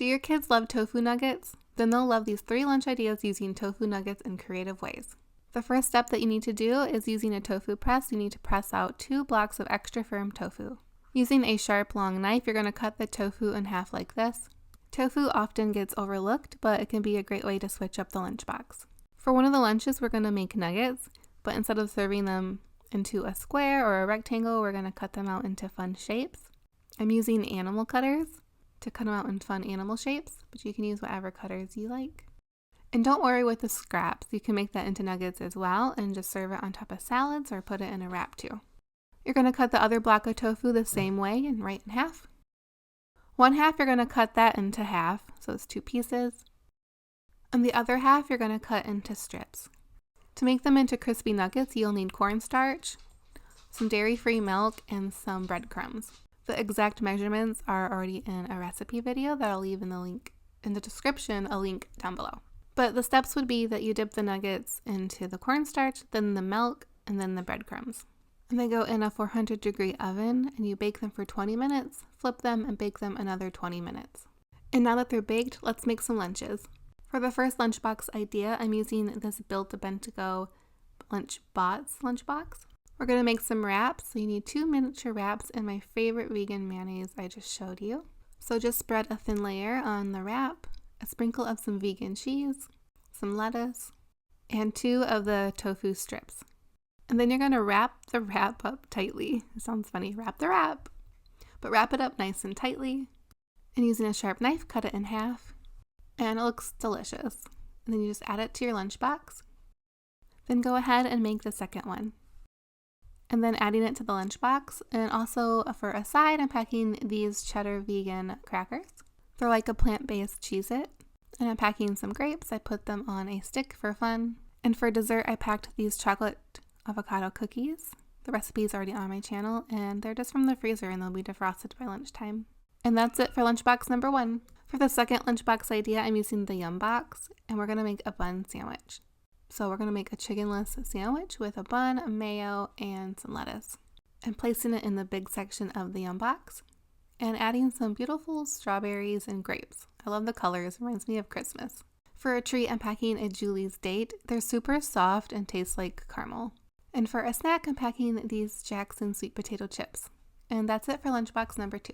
Do your kids love tofu nuggets? Then they'll love these 3 lunch ideas using tofu nuggets in creative ways. The first step that you need to do is using a tofu press. You need to press out 2 blocks of extra firm tofu. Using a sharp long knife, you're going to cut the tofu in half like this. Tofu often gets overlooked, but it can be a great way to switch up the lunchbox. For one of the lunches, we're going to make nuggets, but instead of serving them into a square or a rectangle, we're going to cut them out into fun shapes. I'm using animal cutters to cut them out in fun animal shapes, but you can use whatever cutters you like. And don't worry with the scraps. You can make that into nuggets as well and just serve it on top of salads or put it in a wrap too. You're going to cut the other block of tofu the same way and right in half. One half you're going to cut that into half, so it's 2 pieces. And the other half you're going to cut into strips. To make them into crispy nuggets, you'll need cornstarch, some dairy-free milk, and some breadcrumbs. The exact measurements are already in a recipe video that I'll leave in the description, a link down below. But the steps would be that you dip the nuggets into the cornstarch, then the milk, and then the breadcrumbs. And they go in a 400-degree oven, and you bake them for 20 minutes, flip them, and bake them another 20 minutes. And now that they're baked, let's make some lunches. For the first lunchbox idea, I'm using this Built-A-Bento Lunchbox lunchbox. We're going to make some wraps. So you need 2 miniature wraps and my favorite vegan mayonnaise I just showed you. So just spread a thin layer on the wrap, a sprinkle of some vegan cheese, some lettuce, and 2 of the tofu strips. And then you're going to wrap the wrap up tightly. It sounds funny, wrap the wrap. But wrap it up nice and tightly. And using a sharp knife, cut it in half. And it looks delicious. And then you just add it to your lunchbox. Then go ahead and make the second one. And then adding it to the lunchbox. And also for a side, I'm packing these cheddar vegan crackers. They're like a plant-based Cheez-It. And I'm packing some grapes. I put them on a stick for fun. And for dessert, I packed these chocolate avocado cookies. The recipe is already on my channel, and they're just from the freezer and they'll be defrosted by lunchtime. And that's it for lunchbox number 1. For the second lunchbox idea, I'm using the Yumbox, and we're going to make a bun sandwich. So we're going to make a chickenless sandwich with a bun, a mayo, and some lettuce. I'm placing it in the big section of the Yumbox and adding some beautiful strawberries and grapes. I love the colors, reminds me of Christmas. For a treat, I'm packing a Julie's Date. They're super soft and taste like caramel. And for a snack, I'm packing these Jackson sweet potato chips. And that's it for lunchbox number 2.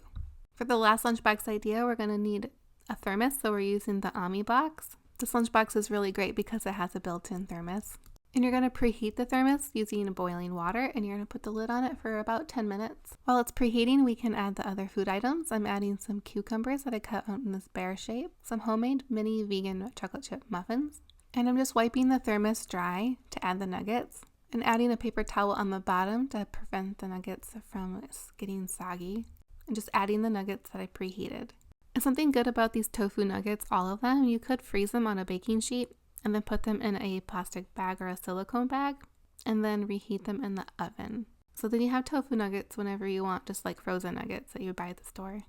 For the last lunchbox idea, we're going to need a thermos, so we're using the Ammi Box. This lunchbox is really great because it has a built-in thermos. And you're going to preheat the thermos using boiling water, and you're going to put the lid on it for about 10 minutes. While it's preheating, we can add the other food items. I'm adding some cucumbers that I cut out in this bear shape, some homemade mini vegan chocolate chip muffins, and I'm just wiping the thermos dry to add the nuggets, and adding a paper towel on the bottom to prevent the nuggets from getting soggy, and just adding the nuggets that I preheated. And something good about these tofu nuggets, all of them, you could freeze them on a baking sheet and then put them in a plastic bag or a silicone bag and then reheat them in the oven. So then you have tofu nuggets whenever you want, just like frozen nuggets that you would buy at the store.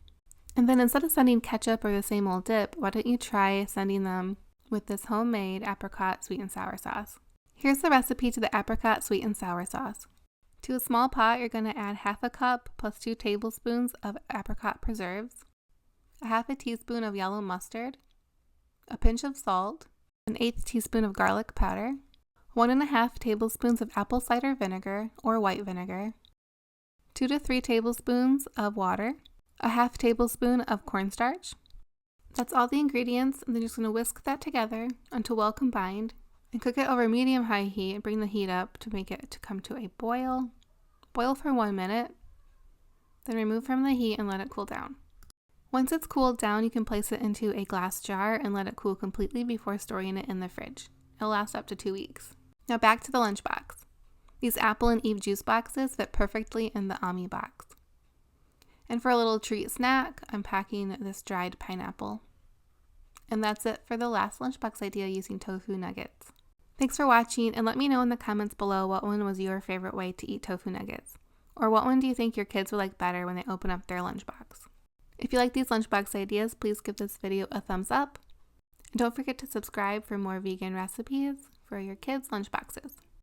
And then instead of sending ketchup or the same old dip, why don't you try sending them with this homemade apricot sweet and sour sauce? Here's the recipe to the apricot sweet and sour sauce. To a small pot, you're going to add half a cup plus 2 tablespoons of apricot preserves, a half a teaspoon of yellow mustard, a pinch of salt, an 1/8 teaspoon of garlic powder, 1½ tablespoons of apple cider vinegar or white vinegar, 2 to 3 tablespoons of water, a half tablespoon of cornstarch. That's all the ingredients, and then you're just going to whisk that together until well combined and cook it over medium-high heat and bring the heat up to make it to come to a boil. Boil for 1 minute, then remove from the heat and let it cool down. Once it's cooled down, you can place it into a glass jar and let it cool completely before storing it in the fridge. It'll last up to 2 weeks. Now back to the lunchbox. These Apple and Eve juice boxes fit perfectly in the Ammi Box. And for a little treat snack, I'm packing this dried pineapple. And that's it for the last lunchbox idea using tofu nuggets. Thanks for watching, and let me know in the comments below what one was your favorite way to eat tofu nuggets. Or what one do you think your kids would like better when they open up their lunchbox? If you like these lunchbox ideas, please give this video a thumbs up. And don't forget to subscribe for more vegan recipes for your kids' lunchboxes.